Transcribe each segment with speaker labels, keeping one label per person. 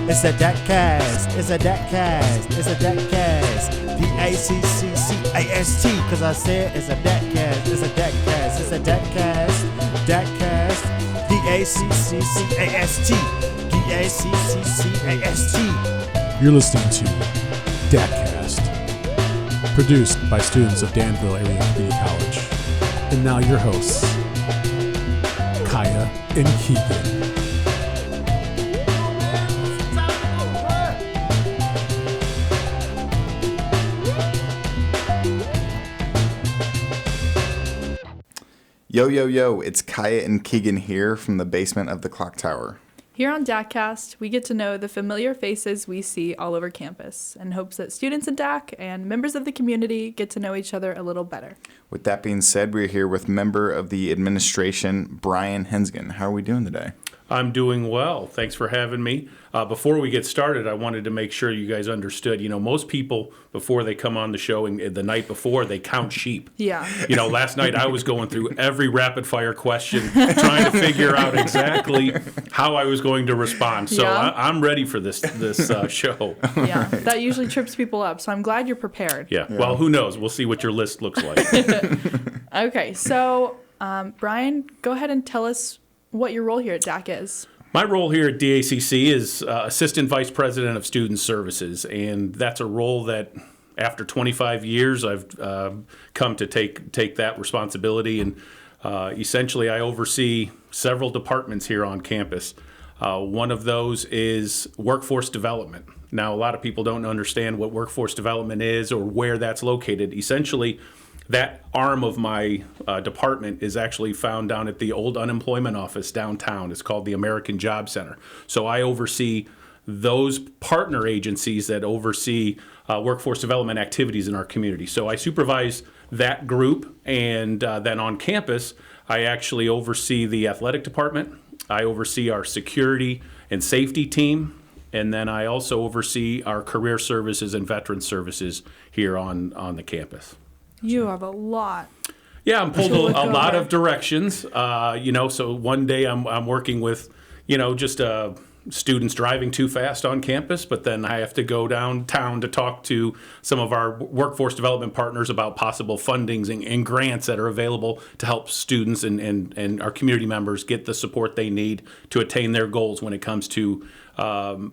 Speaker 1: It's a DACCCAST. It's a DACCCAST. It's a DACCCAST. DACCCAST. Cause I said it's a DACCCAST. It's a DACCCAST. It's a DACCCAST. DACCCAST. DACCCAST. DACCCAST.
Speaker 2: You're listening to DACCCAST, produced by students of Danville Area Community College. And now your hosts, Kia and Keegan.
Speaker 3: Yo, yo, yo, it's Kia and Keegan here from the basement of the clock tower.
Speaker 4: Here on DACCCAST, we get to know the familiar faces we see all over campus in hopes that students in DAC and members of the community get to know each other a little better.
Speaker 3: With that being said, we're here with member of the administration, Brian Hensgen. How are we doing today?
Speaker 5: I'm doing well. Thanks for having me. Before we get started, I wanted to make sure you guys understood, most people, before they come on the show and the night before, they count sheep.
Speaker 4: Yeah.
Speaker 5: Last night I was going through every rapid fire question, trying to figure out exactly how I was going to respond. So
Speaker 4: yeah.
Speaker 5: I'm ready for this show.
Speaker 4: Yeah, that usually trips people up. So I'm glad you're prepared.
Speaker 5: Yeah. Well, who knows? We'll see what your list looks like.
Speaker 4: Okay. So, Brian, go ahead and tell us what your role here at DAC is.
Speaker 5: My role here at DACC is Assistant Vice President of Student Services, and that's a role that after 25 years I've come to take that responsibility, and essentially I oversee several departments here on campus. One of those is workforce development. Now, a lot of people don't understand what workforce development is or where that's located. Essentially, that arm of my department is actually found down at the old unemployment office downtown. It's called the American Job Center. So I oversee those partner agencies that oversee workforce development activities in our community. So I supervise that group, and then on campus, I actually oversee the athletic department. I oversee our security and safety team, and then I also oversee our career services and veteran services here on the campus.
Speaker 4: You have a lot.
Speaker 5: Yeah, I'm pulled a lot of directions. So one day I'm working with, just students driving too fast on campus, but then I have to go downtown to talk to some of our workforce development partners about possible fundings and grants that are available to help students and our community members get the support they need to attain their goals when it comes to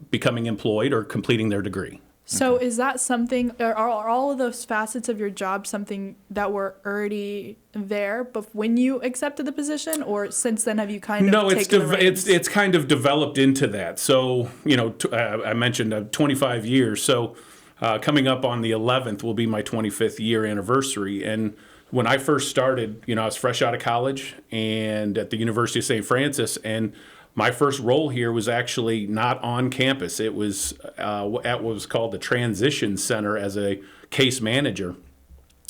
Speaker 5: becoming employed or completing their degree.
Speaker 4: So is that something, are all of those facets of your job something that were already there but when you accepted the position, or since then have you kind of taken the reins?
Speaker 5: It's kind of developed into that. So, I mentioned 25 years. So coming up on the 11th will be my 25th year anniversary. And when I first started, I was fresh out of college and at the University of St. Francis, and my first role here was actually not on campus. It was at what was called the Transition Center as a case manager.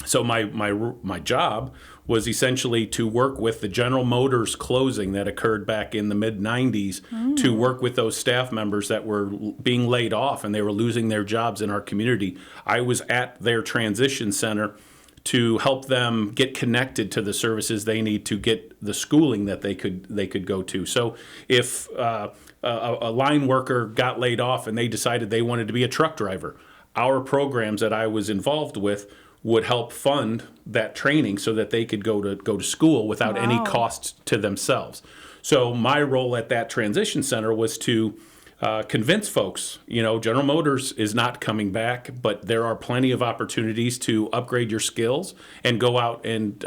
Speaker 5: So my job was essentially to work with the General Motors closing that occurred back in the mid-'90s, to work with those staff members that were being laid off and they were losing their jobs in our community. I was at their Transition Center to help them get connected to the services they need to get the schooling that they could go to. So if a line worker got laid off and they decided they wanted to be a truck driver, our programs that I was involved with would help fund that training so that they could go to school without any cost to themselves. So my role at that transition center was to convince folks, General Motors is not coming back, but there are plenty of opportunities to upgrade your skills and go out and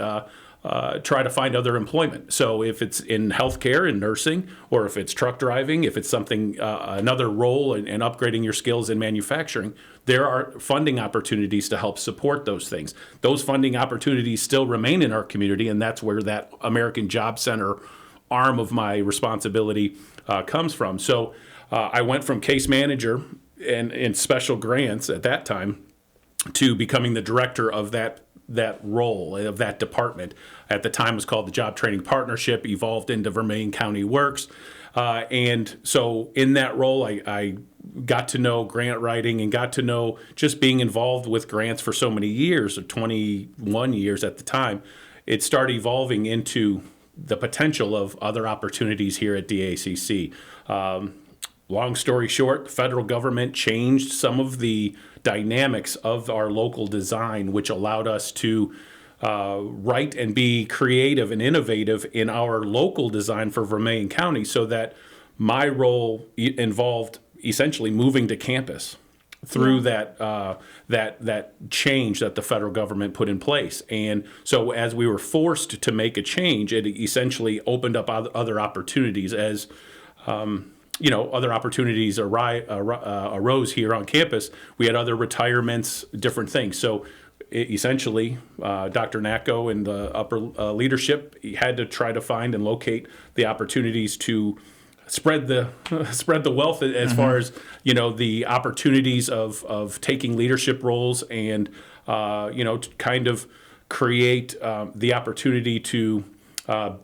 Speaker 5: try to find other employment. So if it's in healthcare and nursing, or if it's truck driving, if it's something, another role in upgrading your skills in manufacturing, there are funding opportunities to help support those things. Those funding opportunities still remain in our community, and that's where that American Job Center arm of my responsibility comes from. So I went from case manager and in special grants at that time to becoming the director of that role, of that department. At the time it was called the Job Training Partnership, evolved into Vermilion County Works. And so in that role, I got to know grant writing and got to know just being involved with grants for so many years, or 21 years at the time. It started evolving into the potential of other opportunities here at DACC. long story short, the federal government changed some of the dynamics of our local design, which allowed us to write and be creative and innovative in our local design for Vermilion County, so that my role involved essentially moving to campus through that change that the federal government put in place. And so as we were forced to make a change, it essentially opened up other opportunities as other opportunities arose here on campus. We had other retirements, different things. So essentially, Dr. Nacko and the upper leadership had to try to find and locate the opportunities to spread the wealth as far as the opportunities of taking leadership roles and to kind of create the opportunity to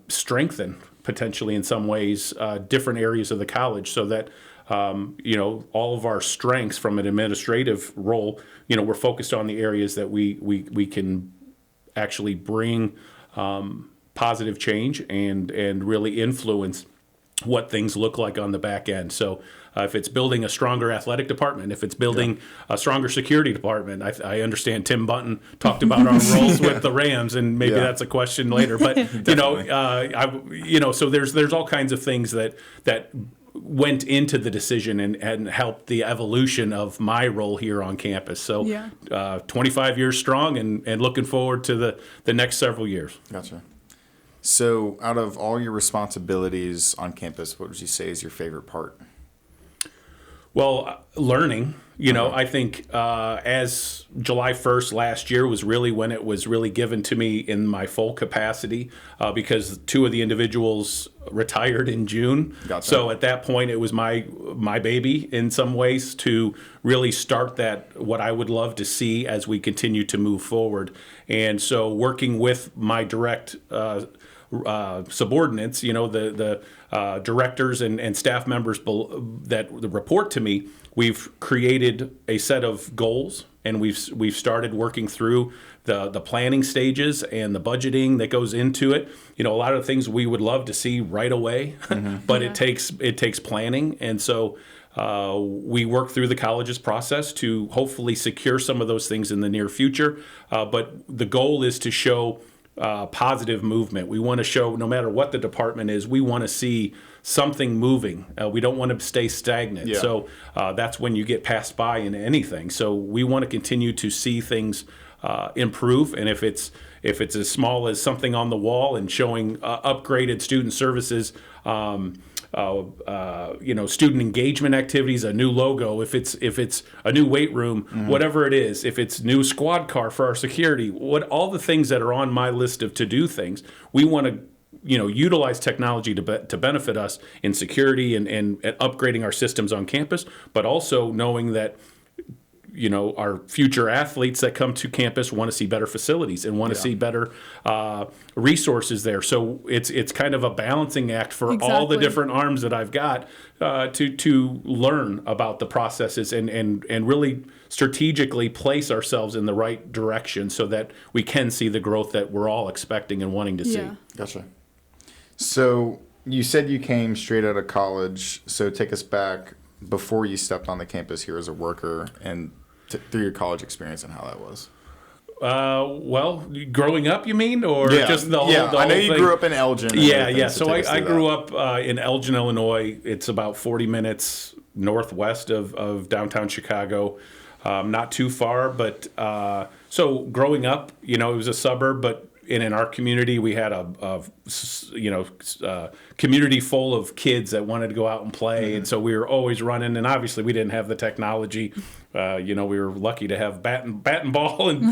Speaker 5: strengthen potentially in some ways different areas of the college, so that all of our strengths from an administrative role, we're focused on the areas that we can actually bring positive change and really influence what things look like on the back end. So if it's building a stronger athletic department, if it's building a stronger security department, I understand Tim Bunton talked about our roles with the Rams, and maybe that's a question later. But so there's all kinds of things that went into the decision and helped the evolution of my role here on campus. So 25 years strong and looking forward to the next several years.
Speaker 3: Gotcha. So out of all your responsibilities on campus, what would you say is your favorite part?
Speaker 5: Well, learning. I think as July 1st last year was really when it was really given to me in my full capacity, because two of the individuals retired in June.
Speaker 3: Gotcha.
Speaker 5: So at that point, it was my baby in some ways to really start that, what I would love to see as we continue to move forward. And so working with my direct subordinates, the directors and staff members that report to me, we've created a set of goals, and we've started working through the planning stages and the budgeting that goes into it. A lot of things we would love to see right away, but it takes planning, and so we work through the college's process to hopefully secure some of those things in the near future. But the goal is to show positive movement. We want to show, no matter what the department is, we want to see something moving. We don't want to stay stagnant.
Speaker 3: Yeah.
Speaker 5: So that's when you get passed by in anything. So we want to continue to see things improve. And if it's as small as something on the wall and showing upgraded student services, student engagement activities, a new logo, if it's a new weight room, whatever it is, if it's new squad car for our security, all the things that are on my list of to-do things, we want to utilize technology to benefit us in security and upgrading our systems on campus, but also knowing that our future athletes that come to campus want to see better facilities and want to see better resources there. So it's kind of a balancing act for all the different arms that I've got to learn about the processes and really strategically place ourselves in the right direction so that we can see the growth that we're all expecting and wanting to see.
Speaker 3: Gotcha. So you said you came straight out of college. So take us back before you stepped on the campus here as a worker and through your college experience and how that was.
Speaker 5: Well, growing up, you mean, or just the whole?
Speaker 3: Yeah, I know you grew up in Elgin.
Speaker 5: So I grew up in Elgin, Illinois. It's about 40 minutes northwest of downtown Chicago, not too far. But so growing up, it was a suburb, but in our community, we had a community full of kids that wanted to go out and play, and so we were always running. And obviously, we didn't have the technology. We were lucky to have bat and ball, and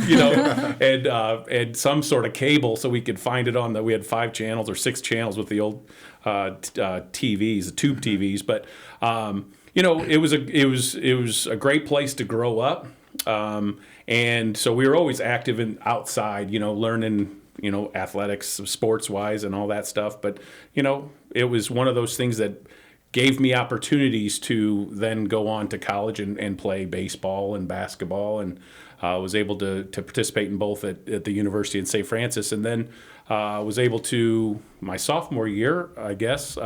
Speaker 5: and some sort of cable so we could find it on we had 5 channels or 6 channels with the old TVs, the tube TVs. But it was a great place to grow up, and so we were always active and outside, learning. Athletics, sports-wise and all that stuff. But, it was one of those things that gave me opportunities to then go on to college and play baseball and basketball, and was able to participate in both at the University in St. Francis. And then was able to, my sophomore year, I guess,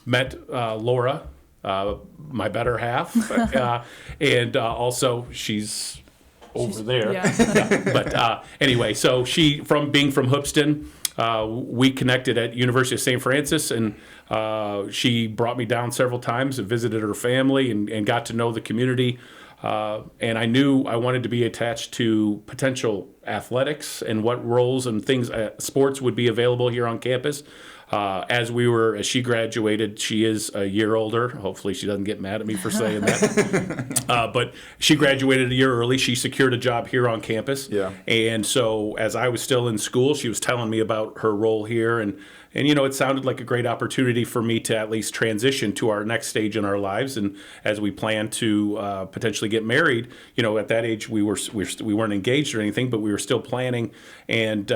Speaker 5: met Laura my better half, and also she's over there.
Speaker 4: Yeah.
Speaker 5: But anyway, so being from Hoopston, we connected at University of St. Francis, and she brought me down several times and visited her family and got to know the community. And I knew I wanted to be attached to potential athletics and what roles and things, sports would be available here on campus. As she graduated, she is a year older. Hopefully she doesn't get mad at me for saying that. But she graduated a year early. She secured a job here on campus.
Speaker 3: Yeah.
Speaker 5: And so as I was still in school, she was telling me about her role here. And it sounded like a great opportunity for me to at least transition to our next stage in our lives. And as we plan to potentially get married, at that age we weren't engaged or anything, but we were still planning. And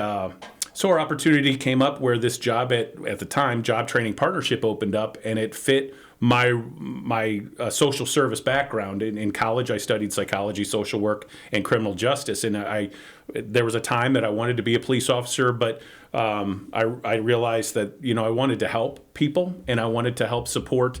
Speaker 5: so our opportunity came up where this job at the time, job training partnership opened up, and it fit my social service background. In college, I studied psychology, social work, and criminal justice. And there was a time that I wanted to be a police officer, but I realized that I wanted to help people, and I wanted to help support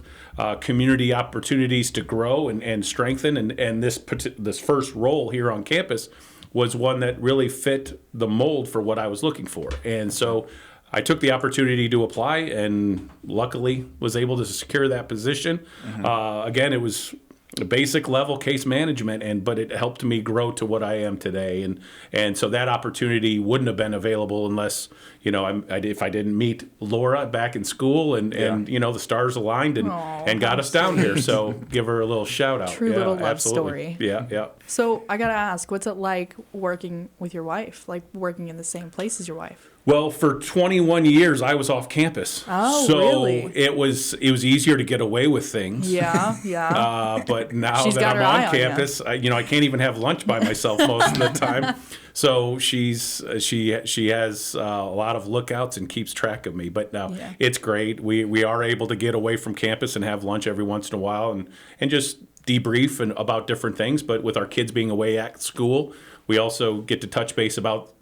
Speaker 5: community opportunities to grow and strengthen. And this first role here on campus was one that really fit the mold for what I was looking for. And so I took the opportunity to apply and luckily was able to secure that position. Mm-hmm. Again, it was a basic level case management, but it helped me grow to what I am today. And so that opportunity wouldn't have been available unless, if I didn't meet Laura back in school and the stars aligned and got us down here. So give her a little shout out.
Speaker 4: True little love
Speaker 5: story. Yeah.
Speaker 4: So I got to ask, what's it like working with your wife, like working in the same place as your wife?
Speaker 5: Well, for 21 years, I was off campus.
Speaker 4: Oh,
Speaker 5: so
Speaker 4: really?
Speaker 5: it was easier to get away with things.
Speaker 4: Yeah.
Speaker 5: But now
Speaker 4: She's
Speaker 5: that
Speaker 4: got
Speaker 5: I'm
Speaker 4: her eye
Speaker 5: on
Speaker 4: on
Speaker 5: campus, I can't even have lunch by myself most of the time. So she has a lot of lookouts and keeps track of me. But now it's great. We are able to get away from campus and have lunch every once in a while and just debrief about different things. But with our kids being away at school, we also get to touch base about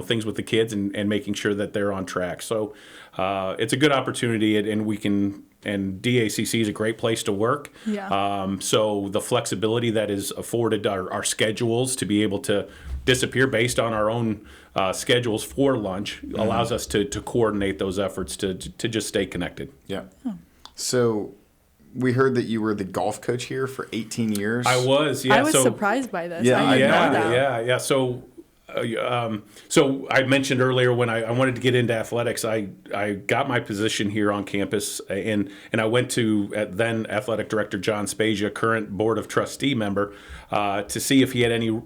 Speaker 5: things with the kids and making sure that they're on track. So it's a good opportunity, and DACC is a great place to work.
Speaker 4: Yeah.
Speaker 5: So the flexibility that is afforded our schedules to be able to disappear based on our own schedules for lunch allows us to coordinate those efforts to just stay connected.
Speaker 3: Yeah. So we heard that you were the golf coach here for 18 years.
Speaker 5: I was, yeah.
Speaker 4: I was surprised by this.
Speaker 3: Yeah,
Speaker 4: I didn't know that.
Speaker 5: Yeah. So I mentioned earlier when I wanted to get into athletics, I got my position here on campus, and I went to then athletic director John Spezia, current board of trustee member, to see if he had any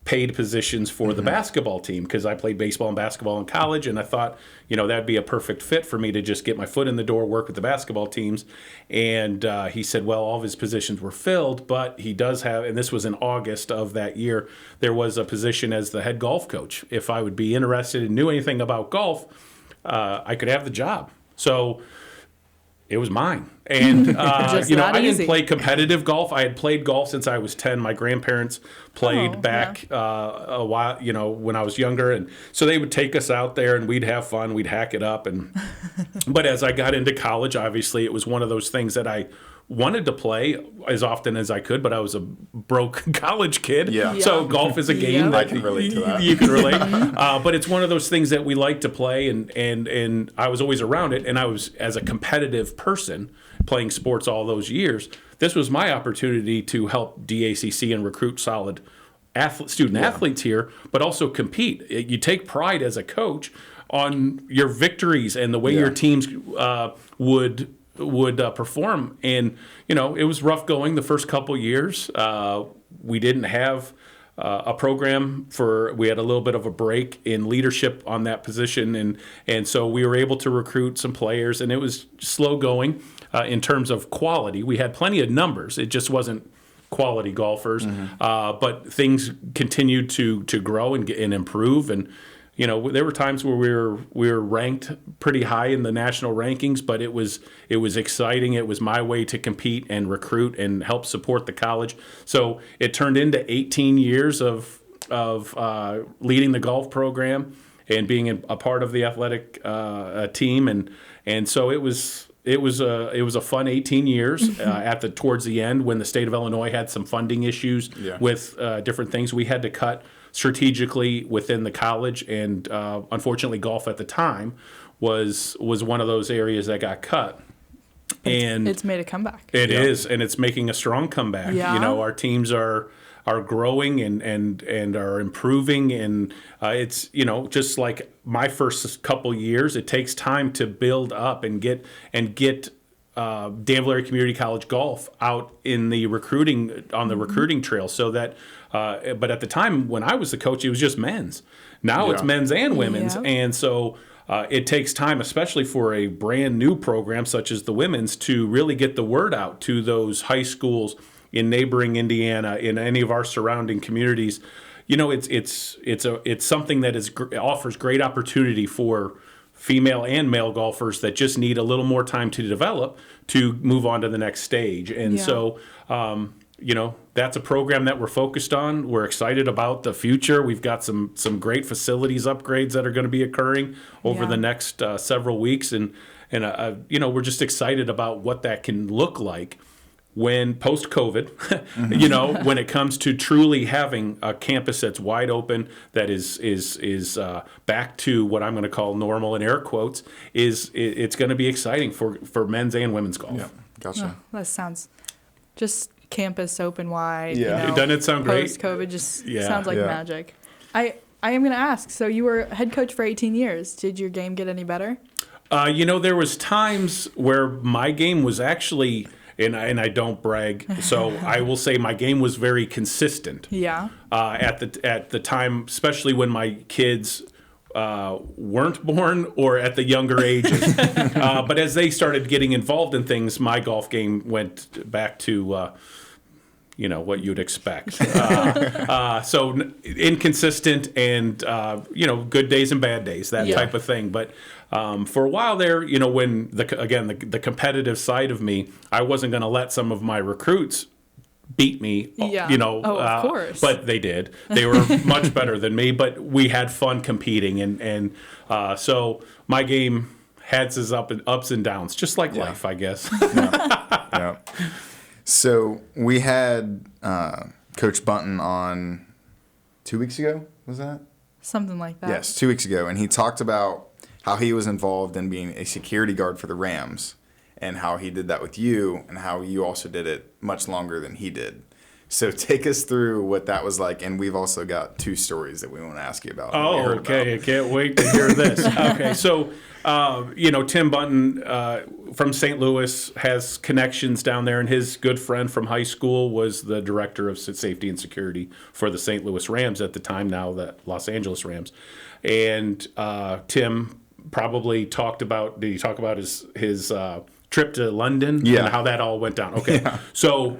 Speaker 5: paid positions for the basketball team, because I played baseball and basketball in college, and I thought, that'd be a perfect fit for me to just get my foot in the door, work with the basketball teams. And he said, well, all of his positions were filled, but he does have, and this was in August of that year, there was a position as the head golf coach. If I would be interested and knew anything about golf, I could have the job. So it was mine. And, I didn't play competitive golf. I had played golf since I was 10. My grandparents played back a while, when I was younger. And so they would take us out there and we'd have fun. We'd hack it up. But as I got into college, obviously it was one of those things that I wanted to play as often as I could, but I was a broke college kid.
Speaker 3: Yeah.
Speaker 5: So golf is a game that
Speaker 3: I can relate to that.
Speaker 5: You can relate. But it's one of those things that we like to play, and I was always around it. And I was, as a competitive person, playing sports all those years, this was my opportunity to help DACC and recruit solid student athletes here, but also compete. You take pride as a coach on your victories and the way your teams would perform. And it was rough going the first couple years. We didn't have a program we had a little bit of a break in leadership on that position, and so we were able to recruit some players, and it was slow going in terms of quality. We had plenty of numbers, it just wasn't quality golfers. But things continued to grow and improve, and there were times where we were ranked pretty high in the national rankings, but it was exciting. It was my way to compete and recruit and help support the college. So it turned into 18 years of leading the golf program and being a part of the athletic team, and so it was it was a fun 18 years. Towards the end, when the state of Illinois had some funding issues with different things, we had to cut strategically within the college, and unfortunately, golf at the time was one of those areas that got cut. And
Speaker 4: it's made a comeback.
Speaker 5: It is, and it's making a strong comeback.
Speaker 4: Yeah.
Speaker 5: You know, our teams are growing and are improving, and it's, you know, just like my first couple years, it takes time to build up and get Danville Area Community College golf out in the recruiting trail, so that but at the time when I was the coach, it was just men's. Now it's men's and women's, and so it takes time, especially for a brand new program such as the women's, to really get the word out to those high schools in neighboring Indiana, in any of our surrounding communities. You know, it's something that offers great opportunity for female and male golfers that just need a little more time to develop to move on to the next stage. And so, you know, that's a program that we're focused on. We're excited about the future. We've got some great facilities upgrades that are going to be occurring over the next several weeks. And you know, we're just excited about what that can look like when post-COVID, you know, when it comes to truly having a campus that's wide open, that is back to what I'm going to call normal in air quotes, it's going to be exciting for men's and women's golf.
Speaker 3: Yeah, gotcha.
Speaker 4: Oh, that sounds just campus open wide.
Speaker 3: Yeah.
Speaker 4: You know,
Speaker 5: Doesn't it sound great?
Speaker 4: Post-COVID just sounds like magic. I am going to ask, so you were head coach for 18 years. Did your game get any better?
Speaker 5: You know, there was times where my game was actually, and I don't brag, so I will say my game was very consistent.
Speaker 4: Yeah.
Speaker 5: At the time, especially when my kids weren't born or at the younger ages. But as they started getting involved in things, my golf game went back to you know, what you'd expect. So inconsistent, and you know, good days and bad days, that type of thing. But for a while there, you know, when the competitive side of me, I wasn't going to let some of my recruits beat me, you know.
Speaker 4: Of course.
Speaker 5: But they did. They were much better than me, but we had fun competing. And so my game had its ups and downs, just like life, I guess.
Speaker 3: Yeah. So we had Coach Bunton on 2 weeks ago, was that?
Speaker 4: Something like that.
Speaker 3: Yes, 2 weeks ago. And he talked about how he was involved in being a security guard for the Rams, and how he did that with you, and how you also did it much longer than he did. So take us through what that was like, and we've also got 2 stories that we want to ask you about.
Speaker 5: Oh, okay. I can't wait to hear this. Okay, so, you know, Tim Bunton from St. Louis has connections down there, and his good friend from high school was the director of safety and security for the St. Louis Rams at the time, now the Los Angeles Rams. And Tim probably did he talk about his trip to London and how that all went down? Okay. Yeah. So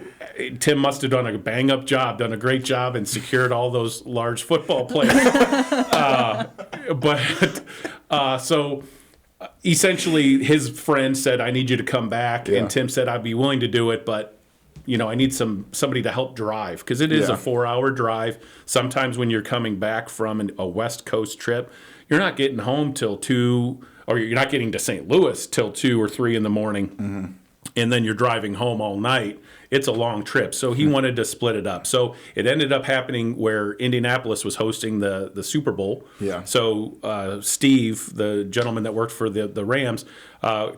Speaker 5: Tim must have done a bang-up job, done a great job, and secured all those large football players. So essentially his friend said, I need you to come back. And Tim said, I'd be willing to do it, but you know, I need somebody to help drive, because it is a 4-hour drive. Sometimes when you're coming back from a West Coast trip, you're not getting home till 2, or you're not getting to St. Louis till 2 or 3 in the morning, and then you're driving home all night. It's a long trip. So he wanted to split it up. So it ended up happening where Indianapolis was hosting the Super Bowl. Yeah. So Steve, the gentleman that worked for the Rams,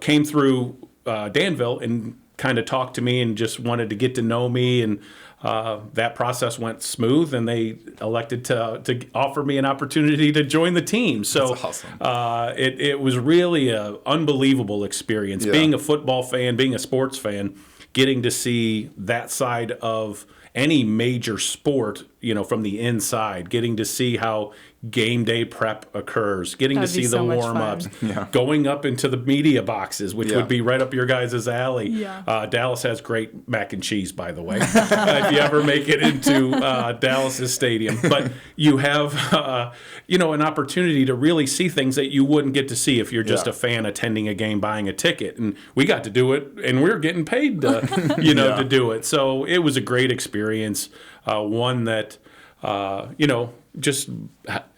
Speaker 5: came through Danville and kind of talked to me and just wanted to get to know me, and that process went smooth, and they elected to offer me an opportunity to join the team. So
Speaker 3: that's awesome.
Speaker 5: It was really an unbelievable experience. Being a football fan, being a sports fan, getting to see that side of any major sport, you know, from the inside, getting to see how game day prep occurs, getting to see the warm-ups, going up into the media boxes, which would be right up your guys' alley. Yeah. Dallas has great mac and cheese, by the way, if you ever make it into Dallas's stadium. But you have, you know, an opportunity to really see things that you wouldn't get to see if you're just a fan attending a game, buying a ticket. And we got to do it, and we're getting paid to, you know, to do it. So it was a great experience, one that, you know, just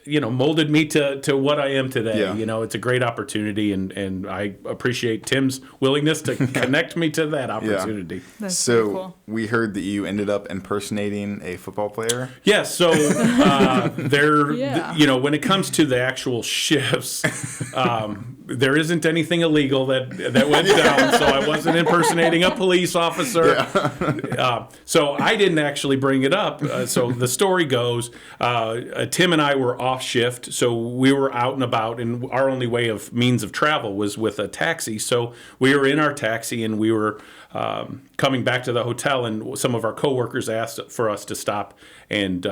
Speaker 5: molded me to what I am today.
Speaker 3: Yeah.
Speaker 5: It's a great opportunity, and I appreciate Tim's willingness to connect me to that opportunity.
Speaker 4: That's
Speaker 3: So
Speaker 4: pretty cool.
Speaker 3: we heard that you ended up impersonating a football player.
Speaker 5: Yeah, so
Speaker 4: Yeah.
Speaker 5: when it comes to the actual shifts, there isn't anything illegal that went down, so I wasn't impersonating a police officer. So I didn't actually bring it up. So the story goes, Tim and I were off shift, so we were out and about, and our only means of travel was with a taxi. So we were in our taxi, and we were coming back to the hotel, and some of our coworkers asked for us to stop and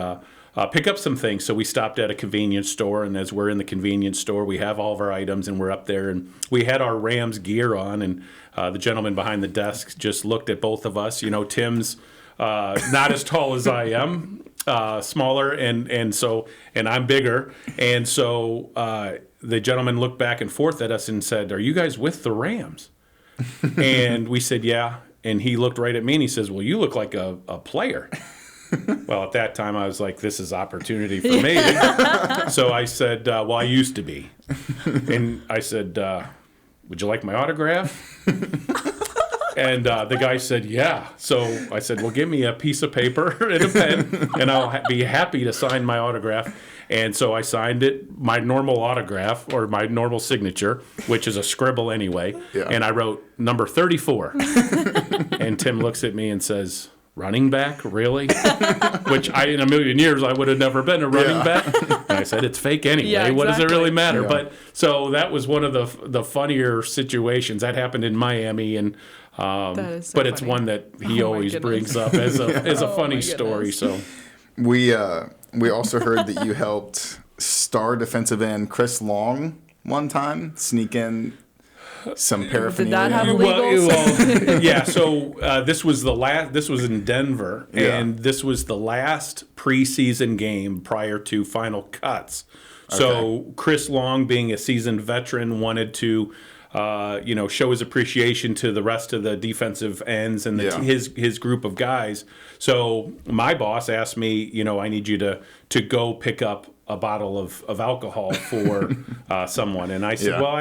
Speaker 5: pick up some things. So we stopped at a convenience store, and as we're in the convenience store, we have all of our items, and we're up there, and we had our Rams gear on, and the gentleman behind the desk just looked at both of us. Tim's not as tall as I am, smaller, and I'm bigger, and so the gentleman looked back and forth at us and said, "Are you guys with the Rams?" And we said, "Yeah." And he looked right at me and he says, "Well, you look like a player." Well, at that time, I was like, this is opportunity for me. So I said, well, I used to be. And I said, would you like my autograph? And the guy said, yeah. So I said, well, give me a piece of paper and a pen, and I'll be happy to sign my autograph. And so I signed it, my normal autograph, or my normal signature, which is a scribble anyway.
Speaker 3: Yeah.
Speaker 5: And I wrote number 34. And Tim looks at me and says, running back, really? Which in a million years I would have never been a running back. And I said, it's fake anyway.
Speaker 4: Yeah,
Speaker 5: What does it really matter?
Speaker 3: Yeah.
Speaker 5: But so that was one of the funnier situations that happened in Miami, and
Speaker 4: That is so
Speaker 5: but it's
Speaker 4: funny.
Speaker 5: one that he
Speaker 4: Oh my
Speaker 5: always
Speaker 4: goodness.
Speaker 5: brings up as a
Speaker 4: Oh
Speaker 5: funny
Speaker 4: my
Speaker 5: story.
Speaker 4: goodness.
Speaker 5: So
Speaker 3: We also heard that you helped star defensive end Chris Long one time sneak in some paraphernalia.
Speaker 4: Did that have illegals?
Speaker 5: yeah. So this was the last. This was in Denver, and this was the last preseason game prior to final cuts. So Chris Long, being a seasoned veteran, wanted to, show his appreciation to the rest of the defensive ends and his group of guys. So my boss asked me, I need you to go pick up a bottle of alcohol for someone, and I said, well,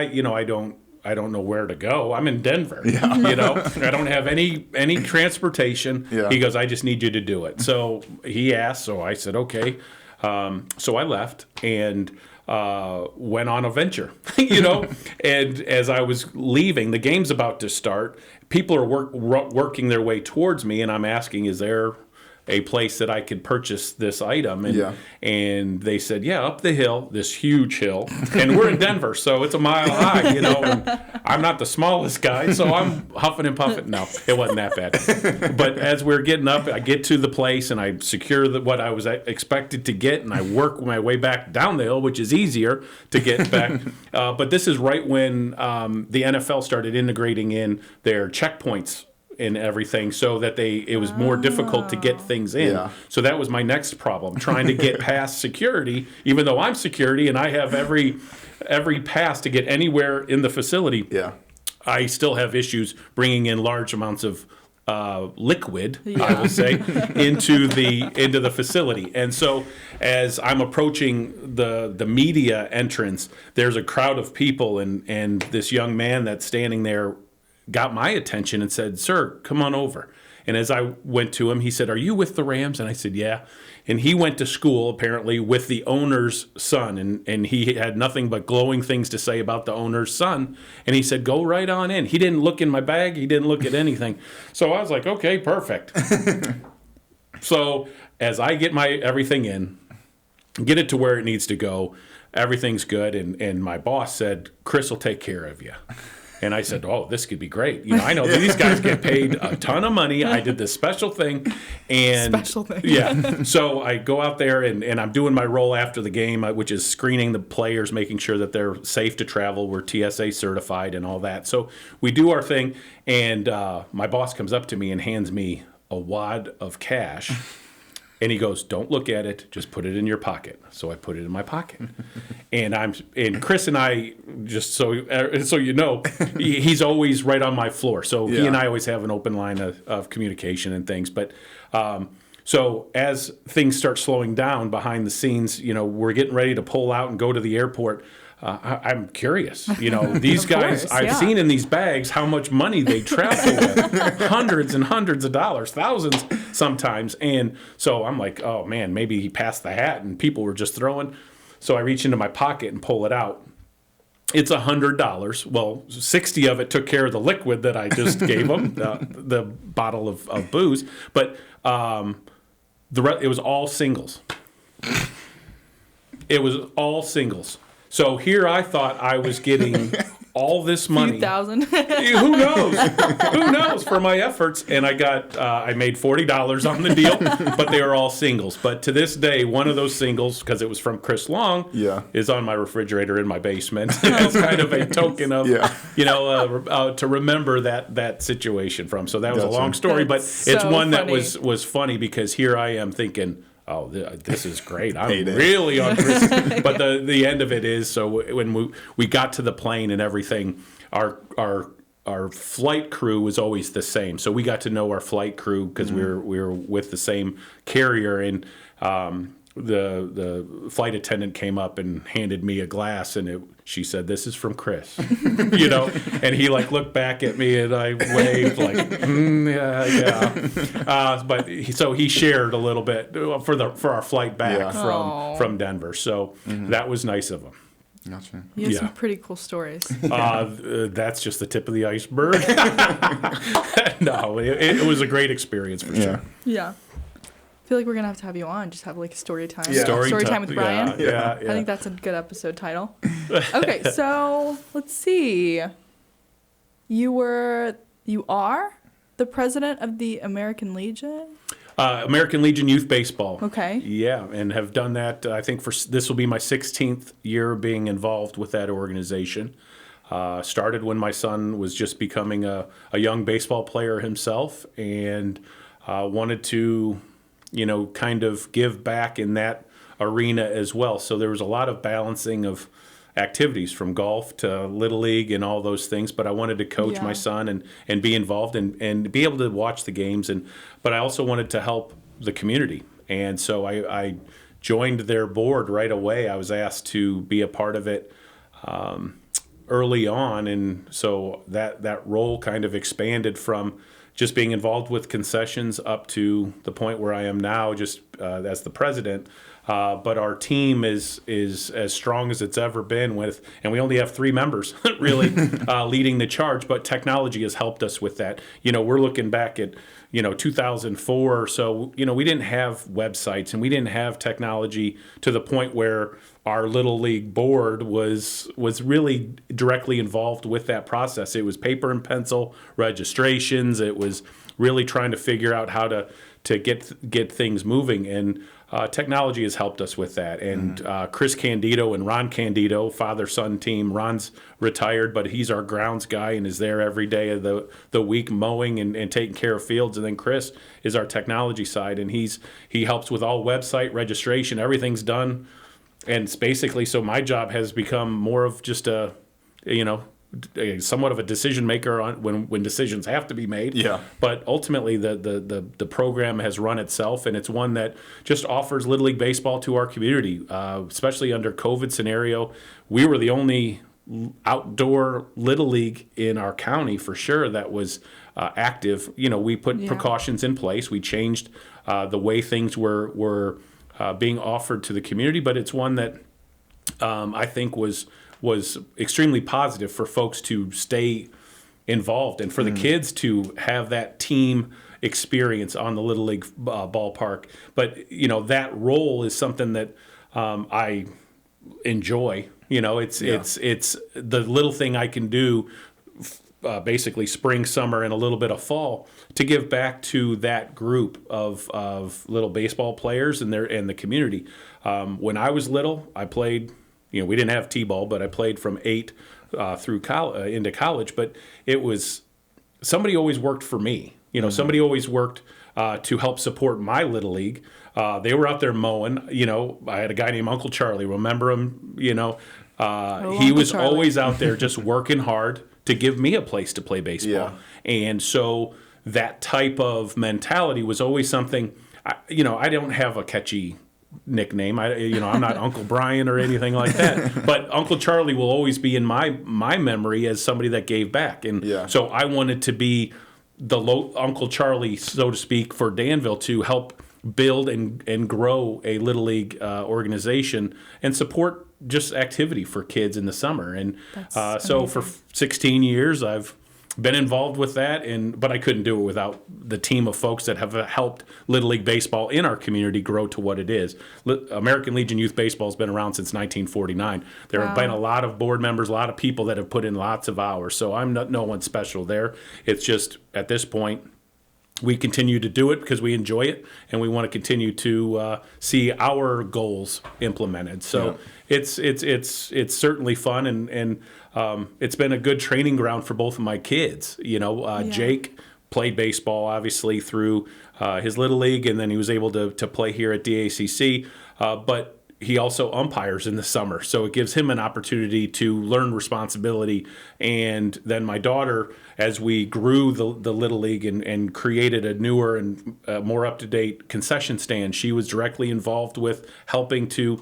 Speaker 5: I don't know where to go. I'm in Denver. I don't have any transportation. He goes, I just need you to do it. So he asked, so I said, okay. So I left and went on a venture, and as I was leaving, the game's about to start. People are working their way towards me, and I'm asking, is there a place that I could purchase this item? And they said, yeah, up the hill, this huge hill. And we're in Denver, so it's a mile high, and I'm not the smallest guy, so I'm huffing and puffing. No, it wasn't that bad. But as we're getting up, I get to the place, and I secure what I was expected to get, and I work my way back down the hill, which is easier to get back. But this is right when the NFL started integrating in their checkpoints and everything, so that it was more difficult to get things in. So that was my next problem, trying to get past security, even though I'm security and I have every pass to get anywhere in the facility. I still have issues bringing in large amounts of liquid, I will say, into the facility. And so as I'm approaching the media entrance, there's a crowd of people, and this young man that's standing there got my attention and said, sir, come on over. And as I went to him, he said, are you with the Rams? And I said, yeah. And he went to school, apparently, with the owner's son. And he had nothing but glowing things to say about the owner's son. And he said, go right on in. He didn't look in my bag. He didn't look at anything. So I was like, okay, perfect. So as I get my everything in, get it to where it needs to go, everything's good. And my boss said, Chris will take care of you. And I said, oh, this could be great. I know these guys get paid a ton of money. I did this special thing. Yeah. So I go out there, and I'm doing my role after the game, which is screening the players, making sure that they're safe to travel. We're TSA certified and all that. So we do our thing, and my boss comes up to me and hands me a wad of cash. And he goes, don't look at it, just put it in your pocket. So I put it in my pocket. And Chris and I, just so you know, he's always right on my floor. So he and I always have an open line of communication and things. But So as things start slowing down behind the scenes, we're getting ready to pull out and go to the airport. I'm curious, these guys,
Speaker 4: course,
Speaker 5: I've seen in these bags how much money they travel with, hundreds and hundreds of dollars, thousands sometimes. And so I'm like, oh man, maybe he passed the hat and people were just throwing. So I reach into my pocket and pull it out. It's $100. Well, 60 of it took care of the liquid that I just gave them, the bottle of booze. But it was all singles. It was all singles. So here I thought I was getting all this money.
Speaker 4: Few thousand.
Speaker 5: Who knows? Who knows for my efforts? And I made $40 on the deal, but they were all singles. But to this day, one of those singles, because it was from Chris Long, is on my refrigerator in my basement. It's kind of a token of, to remember that situation from. So that was a long story, but it's one that was funny because here I am thinking, oh, this is great. I'm really on Chris. But the end of it is, so when we got to the plane and everything, our flight crew was always the same. So we got to know our flight crew because we were with the same carrier. And the flight attendant came up and handed me a glass, and she said, "This is from Chris," and he looked back at me, and I waved yeah. But he shared a little bit for our flight back from Denver. So that was nice of him.
Speaker 3: Gotcha.
Speaker 4: You have some pretty cool stories.
Speaker 5: That's just the tip of the iceberg. No, it was a great experience for sure.
Speaker 4: Yeah. I feel like we're going to have you on. Just have a story time.
Speaker 5: Yeah.
Speaker 4: Story time with Brian.
Speaker 5: Yeah.
Speaker 4: I think that's a good episode title. Okay, so let's see. You are the president of the American Legion?
Speaker 5: American Legion Youth Baseball.
Speaker 4: Okay.
Speaker 5: Yeah, and have done that. I think this will be my 16th year being involved with that organization. Started when my son was just becoming a young baseball player himself, and wanted to, kind of give back in that arena as well. So there was a lot of balancing of activities from golf to Little League and all those things, but I wanted to coach my son and be involved and be able to watch the games, but I also wanted to help the community. And so I joined their board right away. I was asked to be a part of it early on, and so that role kind of expanded from just being involved with concessions up to the point where I am now, just as the president. But our team is as strong as it's ever been and we only have 3 members really leading the charge, but technology has helped us with that. We're looking back at, 2004 or so, we didn't have websites and we didn't have technology to the point where our Little League board was really directly involved with that process. It was paper and pencil registrations. It was really trying to figure out how to get things moving, and technology has helped us with that. And Chris Candido and Ron Candido, father-son team. Ron's retired, but he's our grounds guy and is there every day of the week mowing and taking care of fields. And then Chris is our technology side, and he helps with all website registration. Everything's done. And it's basically, so my job has become more of just somewhat of a decision maker on when decisions have to be made. Yeah. But ultimately, the program has run itself, and it's one that just offers Little League baseball to our community, especially under COVID scenario. We were the only outdoor Little League in our county for sure that was active. We put precautions in place. We changed the way things were being offered to the community, but it's one that I think was extremely positive for folks to stay involved and for the kids to have that team experience on the Little League ballpark. But, that role is something that I enjoy. It's the little thing I can do basically spring, summer, and a little bit of fall to give back to that group of little baseball players and the community. When I was little, I played. We didn't have T-ball, but I played from 8 through into college. But it was somebody always worked for me. Somebody always worked to help support my Little League. They were out there mowing. I had a guy named Uncle Charlie. Remember him? He was Charlie. Always out there just working hard to give me a place to play baseball. Yeah. And so that type of mentality was always something I don't have a catchy nickname. I'm not Uncle Brian or anything like that. But Uncle Charlie will always be in my memory as somebody that gave back. And so I wanted to be the Uncle Charlie, so to speak, for Danville to help build and grow a Little League organization and support just activity for kids in the summer. And so for 16 years, I've been involved with that, but I couldn't do it without the team of folks that have helped Little League Baseball in our community grow to what it is. American Legion Youth Baseball has been around since 1949. There have been a lot of board members, a lot of people that have put in lots of hours, so I'm no one special there. It's just, at this point, we continue to do it because we enjoy it, and we want to continue to see our goals implemented. So it's certainly fun, and it's been a good training ground for both of my kids. Jake played baseball obviously through his Little League, and then he was able to play here at DACC. But he also umpires in the summer, so it gives him an opportunity to learn responsibility. And then my daughter, as we grew the Little League and created a newer and more up-to-date concession stand, she was directly involved with helping to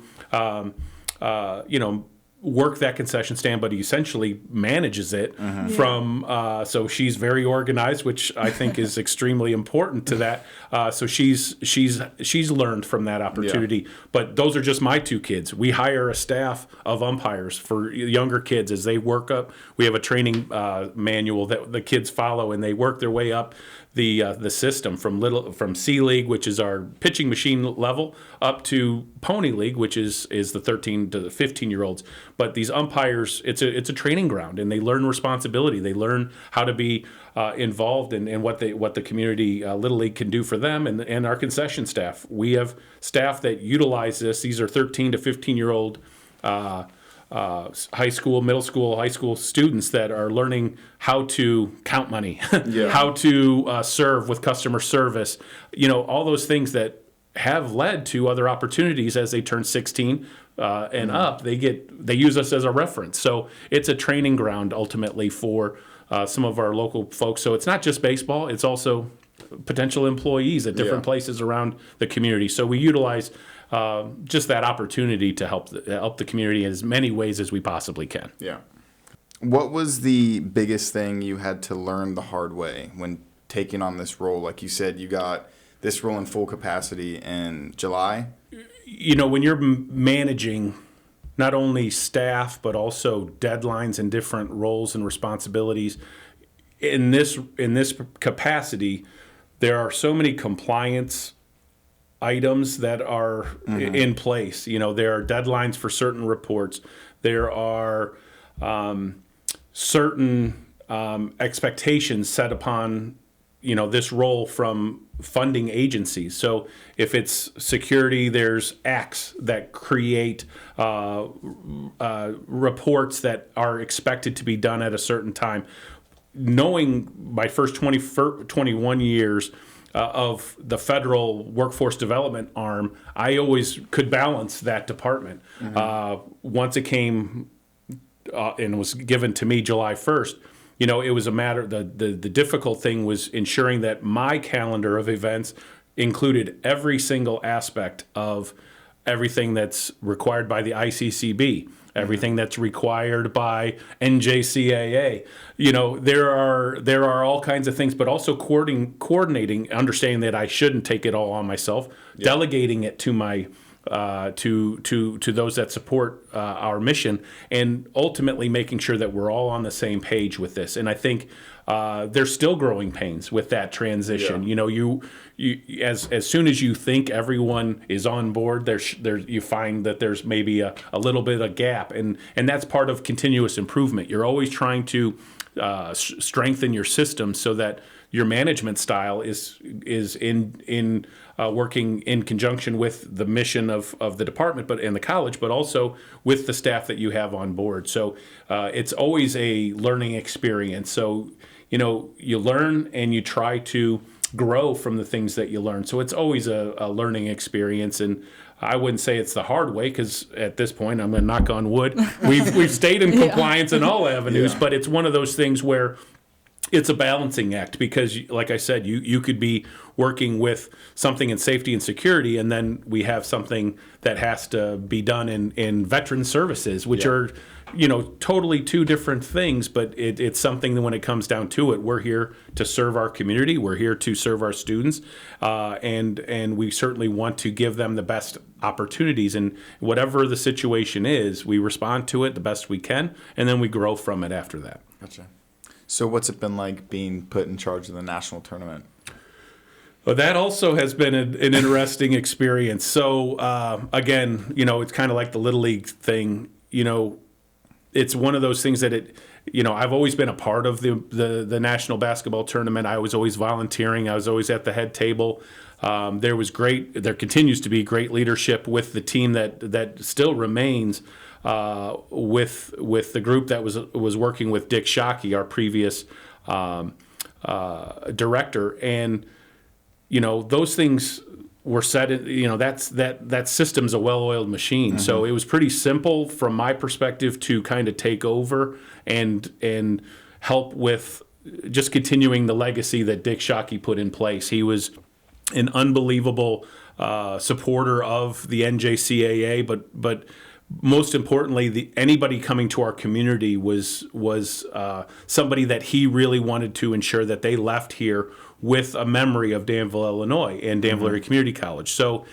Speaker 5: work that concession stand, but he essentially manages it from, so she's very organized, which I think is extremely important to that. So she's learned from that opportunity. But those are just my two kids. We hire a staff of umpires for younger kids as they work up. We have a training manual that the kids follow, and they work their way up the system from C League, which is our pitching machine level, up to Pony League, which is the 13 to the 15-year-olds. But these umpires, it's a training ground, and they learn responsibility. They learn how to be involved in what the community Little League can do for them, and our concession staff. We have staff that utilize this. These are 13 to 15-year-old high school, middle school, high school students that are learning how to count money, how to serve with customer service, all those things that have led to other opportunities as they turn 16 and up. They use us as a reference. So it's a training ground ultimately for some of our local folks. So it's not just baseball, it's also potential employees at different places around the community. So we utilize just that opportunity to help the community in as many ways as we possibly can.
Speaker 3: Yeah. What was the biggest thing you had to learn the hard way when taking on this role? Like you said, you got this role in full capacity in July.
Speaker 5: When you're managing not only staff but also deadlines and different roles and responsibilities in this capacity, there are so many compliance items that are in place. There are deadlines for certain reports. There are certain expectations set upon this role from funding agencies. So if it's security, there's acts that create reports that are expected to be done at a certain time. Knowing my first 21 years of the federal workforce development arm, I always could balance that department. Once it came and was given to me July 1st, it was a matter, the difficult thing was ensuring that my calendar of events included every single aspect of everything that's required by the ICCB, everything that's required by NJCAA. There are all kinds of things, but also coordinating, understanding that I shouldn't take it all on myself, delegating it to my to those that support our mission, and ultimately making sure that we're all on the same page with this. And I think there's still growing pains with that transition. You as soon as you think everyone is on board, you find that there's maybe a little bit of gap, and that's part of continuous improvement. You're always trying to strengthen your system so that your management style is in working in conjunction with the mission of the department, and the college, but also with the staff that you have on board. So it's always a learning experience. So you learn and you try to grow from the things that you learn. So it's always a learning experience, and I wouldn't say it's the hard way, because at this point, I'm going to knock on wood, we've stayed in compliance in all avenues, but it's one of those things where it's a balancing act because, like I said, you could be working with something in safety and security, and then we have something that has to be done in veteran services, which are, totally two different things, but it's something that when it comes down to it, we're here to serve our community, we're here to serve our students, and we certainly want to give them the best opportunities. And whatever the situation is, we respond to it the best we can, and then we grow from it after that.
Speaker 3: Gotcha. So what's it been like being put in charge of the national tournament?
Speaker 5: Well, that also has been an interesting experience. So, again, it's kind of like the Little League thing. It's one of those things that I've always been a part of the national basketball tournament. I was always volunteering. I was always at the head table. There continues to be great leadership with the team that still remains with the group that was working with Dick Shockey, our previous director, and those things were set. That system's a well-oiled machine. Mm-hmm. So it was pretty simple from my perspective to kind of take over and help with just continuing the legacy that Dick Shockey put in place. He was an unbelievable supporter of the NJCAA, but most importantly, anybody coming to our community was somebody that he really wanted to ensure that they left here with a memory of Danville, Illinois, and Danville Area Community College. So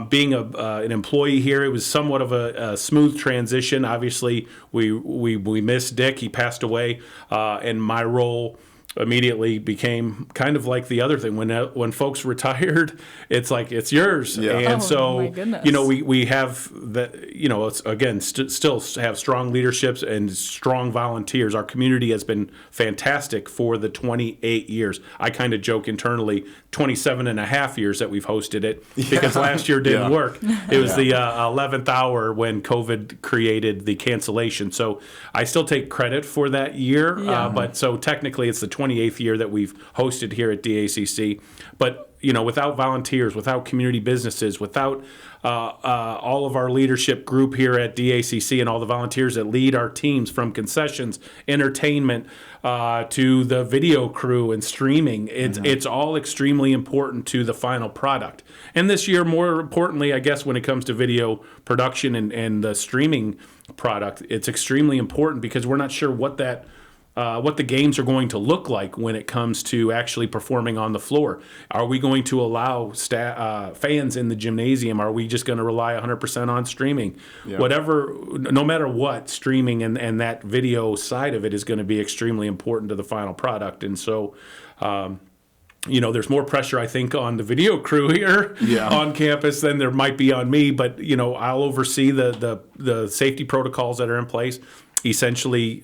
Speaker 5: being an employee here, it was somewhat of a smooth transition. Obviously, we missed Dick. He passed away, and my role immediately became kind of like the other thing. When folks retired, it's like, it's yours. Yeah. And so, we have that, it's again, still have strong leaderships and strong volunteers. Our community has been fantastic for the 28 years. I kind of joke internally, 27 and a half years that we've hosted it because last year didn't work. It was the 11th hour when COVID created the cancellation. So I still take credit for that year. But so technically it's the 28th year that we've hosted here at DACC. But, without volunteers, without community businesses, without all of our leadership group here at DACC and all the volunteers that lead our teams from concessions, entertainment, to the video crew and streaming, it's all extremely important to the final product. And this year, more importantly, I guess, when it comes to video production and the streaming product, it's extremely important because we're not sure what the games are going to look like when it comes to actually performing on the floor. Are we going to allow fans in the gymnasium? Are we just going to rely 100% on streaming? Yeah. Whatever, no matter what, streaming and that video side of it is going to be extremely important to the final product. And so, there's more pressure, I think, on the video crew here on campus than there might be on me. But, I'll oversee the safety protocols that are in place. Essentially,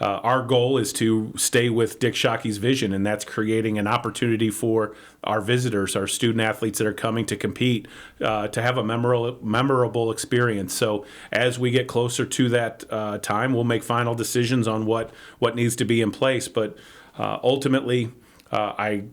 Speaker 5: our goal is to stay with Dick Shockey's vision, and that's creating an opportunity for our visitors, our student athletes that are coming to compete, to have a memorable experience. So as we get closer to that time, we'll make final decisions on what needs to be in place. But ultimately, I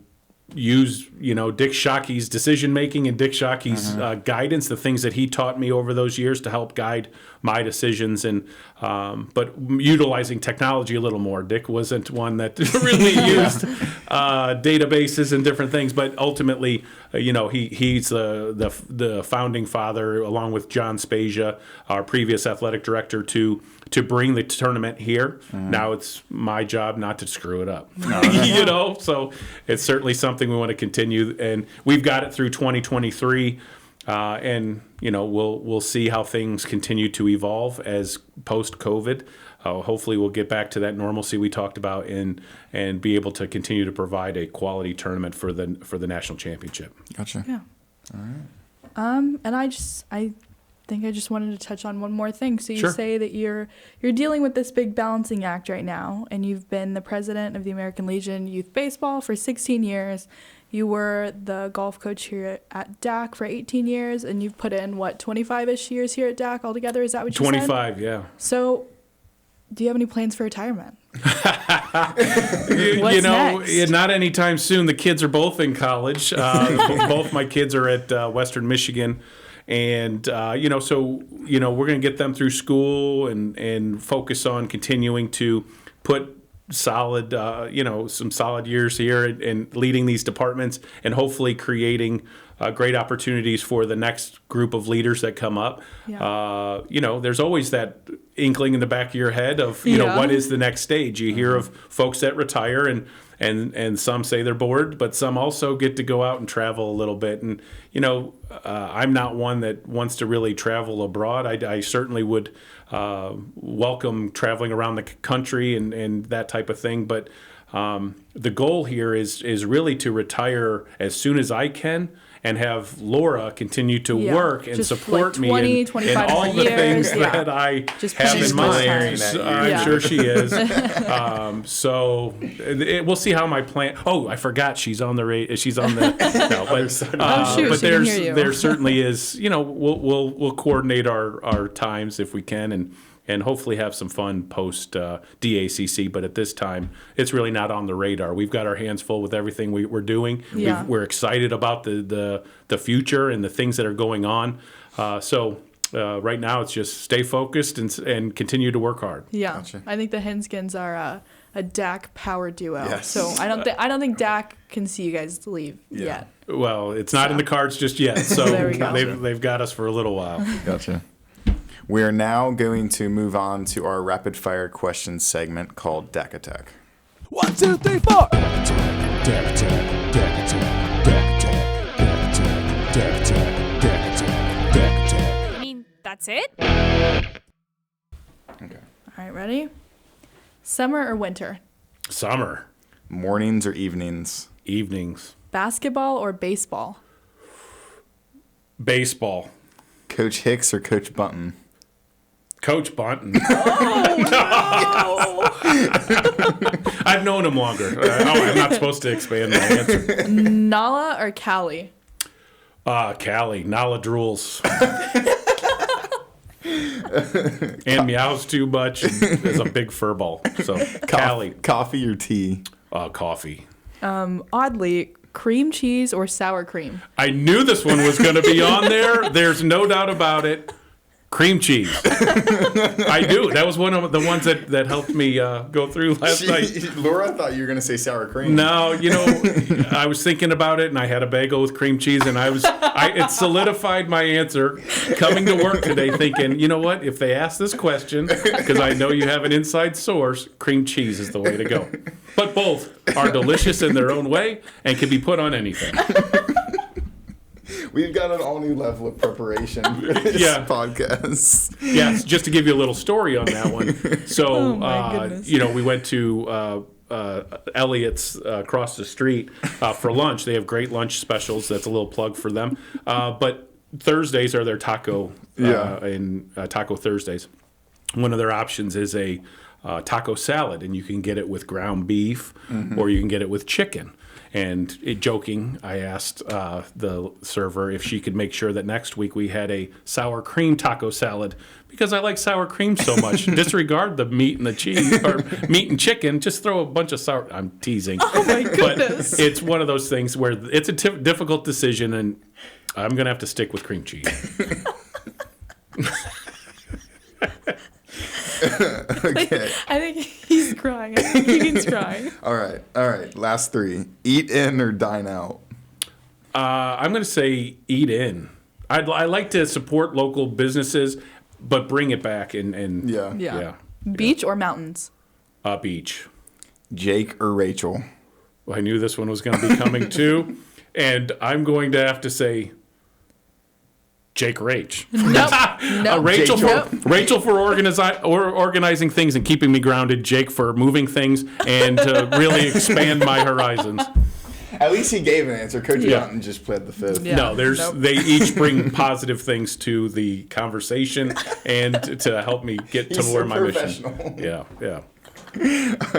Speaker 5: use Dick Shockey's decision making and Dick Shockey's guidance, the things that he taught me over those years to help guide my decisions, and but utilizing technology a little more. Dick wasn't one that really used databases and different things, but ultimately, he's the founding father, along with John Spezia, our previous athletic director, to bring the tournament here. Now it's my job not to screw it up. So it's certainly something we want to continue, and we've got it through 2023. And we'll see how things continue to evolve as post-COVID. Hopefully, we'll get back to that normalcy we talked about, and be able to continue to provide a quality tournament for the national championship.
Speaker 3: Gotcha.
Speaker 4: Yeah.
Speaker 3: All right.
Speaker 4: And I think I just wanted to touch on one more thing. So you
Speaker 5: Sure.
Speaker 4: say that you're dealing with this big balancing act right now, and you've been the president of the American Legion Youth Baseball for 16 years. You were the golf coach here at DAC for 18 years, and you've put in, 25-ish years here at DAC altogether? Is that what you said?
Speaker 5: 25, yeah.
Speaker 4: So do you have any plans for retirement?
Speaker 5: What's next? Not anytime soon. The kids are both in college. Both my kids are at Western Michigan. And, so we're going to get them through school and focus on continuing to put solid, some solid years here and leading these departments and hopefully creating great opportunities for the next group of leaders that come up.
Speaker 4: Yeah.
Speaker 5: There's always that inkling in the back of your head of,
Speaker 4: Yeah.
Speaker 5: what is the next stage? You hear of folks that retire and some say they're bored, but some also get to go out and travel a little bit. And, I'm not one that wants to really travel abroad. I certainly would welcome traveling around the country and that type of thing. But the goal here is really to retire as soon as I can and have Laura continue to
Speaker 4: Yeah.
Speaker 5: work and
Speaker 4: Just
Speaker 5: support
Speaker 4: like 20,
Speaker 5: me in
Speaker 4: 25
Speaker 5: all
Speaker 4: more
Speaker 5: the things
Speaker 4: years. Yeah.
Speaker 5: that I
Speaker 4: Just
Speaker 5: have
Speaker 3: She's
Speaker 5: in mind.
Speaker 3: glaring at you.
Speaker 5: I'm
Speaker 4: Yeah.
Speaker 5: sure she is. We'll see how my plan. Oh, I forgot she's on the she's on the. No, but
Speaker 4: shoot,
Speaker 5: but
Speaker 4: she can hear you.
Speaker 5: there certainly is. We'll coordinate our times if we can and hopefully have some fun post DACC. But at this time, it's really not on the radar. We've got our hands full with everything we're doing.
Speaker 4: Yeah.
Speaker 5: We're excited about the future and the things that are going on. Right now, it's just stay focused and continue to work hard.
Speaker 4: Yeah,
Speaker 3: Gotcha.
Speaker 4: I think the Hensgens are a DAC power duo.
Speaker 3: Yes.
Speaker 4: So I don't think DAC can see you guys leave yet.
Speaker 5: Well, it's not in the cards just yet. So
Speaker 4: There we go.
Speaker 5: they've got us for a little while.
Speaker 3: Gotcha. We are now going to move on to our rapid fire questions segment called DAC Attack.
Speaker 2: 1, 2, 3, 4. Deck attack, deck attack, deck attack, deck attack, deck attack, deck attack, deck attack, deck attack.
Speaker 6: I mean, that's it?
Speaker 3: Okay.
Speaker 4: All right, ready? Summer or winter?
Speaker 5: Summer,
Speaker 3: Mornings or evenings?
Speaker 5: evenings,
Speaker 4: Basketball or baseball?
Speaker 5: baseball.
Speaker 3: Coach Hicks or Coach Bunton?
Speaker 5: Coach Bunton. I've known him longer. I'm not supposed to expand my answer.
Speaker 4: Nala or Cali?
Speaker 5: Callie, Nala drools. And meows too much and is a big fur ball. So, Callie,
Speaker 3: Coffee or tea?
Speaker 5: coffee.
Speaker 4: Oddly, cream cheese or sour cream?
Speaker 5: I knew this one was going to be on there. There's no doubt about it. Cream cheese. I do. That was one of the ones that helped me go through last night.
Speaker 3: Laura thought you were going to say sour cream.
Speaker 5: No, I was thinking about it, and I had a bagel with cream cheese, and it solidified my answer coming to work today thinking, you know what, if they ask this question, because I know you have an inside source, cream cheese is the way to go. But both are delicious in their own way and can be put on anything.
Speaker 3: We've got an all new level of preparation for this
Speaker 5: Yeah.
Speaker 3: podcast.
Speaker 5: Yes, just to give you a little story on that one. So,
Speaker 4: Oh, my goodness.
Speaker 5: we went to Elliot's across the street for lunch. They have great lunch specials. That's a little plug for them. But Thursdays are their taco Taco Thursdays. One of their options is a taco salad, and you can get it with ground beef or you can get it with chicken. And joking, I asked the server if she could make sure that next week we had a sour cream taco salad because I like sour cream so much. Disregard the meat and the cheese or meat and chicken. Just throw a bunch of sour. I'm teasing.
Speaker 4: Oh my goodness.
Speaker 5: But it's one of those things where it's a difficult decision, and I'm gonna have to stick with cream cheese.
Speaker 3: Okay.
Speaker 4: I think he's crying. I think Keegan's crying.
Speaker 3: All right. Last three. Eat in or dine out?
Speaker 5: I'm going to say eat in. I like to support local businesses, but bring it back and
Speaker 3: Yeah.
Speaker 4: Yeah. Beach or mountains?
Speaker 5: Beach.
Speaker 3: Jake or Rachel?
Speaker 5: Well, I knew this one was going to be coming too, and I'm going to have to say Jake Rach.
Speaker 4: Nope.
Speaker 5: Rachel
Speaker 3: Jake
Speaker 5: for Rachel for organizing things and keeping me grounded. Jake for moving things and to really expand my horizons.
Speaker 3: At least he gave an answer. Coach
Speaker 5: Yeah.
Speaker 3: Bunton just pled the fifth.
Speaker 4: Yeah.
Speaker 5: No,
Speaker 4: Nope.
Speaker 5: they each bring positive things to the conversation and to help me get
Speaker 3: He's
Speaker 5: toward
Speaker 3: so
Speaker 5: my mission.
Speaker 3: professional.
Speaker 5: Yeah.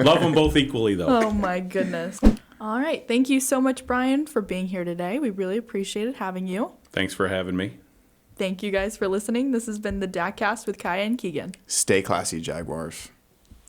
Speaker 5: Love them both equally, though.
Speaker 4: Oh my goodness. All right. Thank you so much, Brian, for being here today. We really appreciated having you.
Speaker 5: Thanks for having me.
Speaker 4: Thank you guys for listening. This has been the DACCAST with Kia and Keegan.
Speaker 3: Stay classy, Jaguars.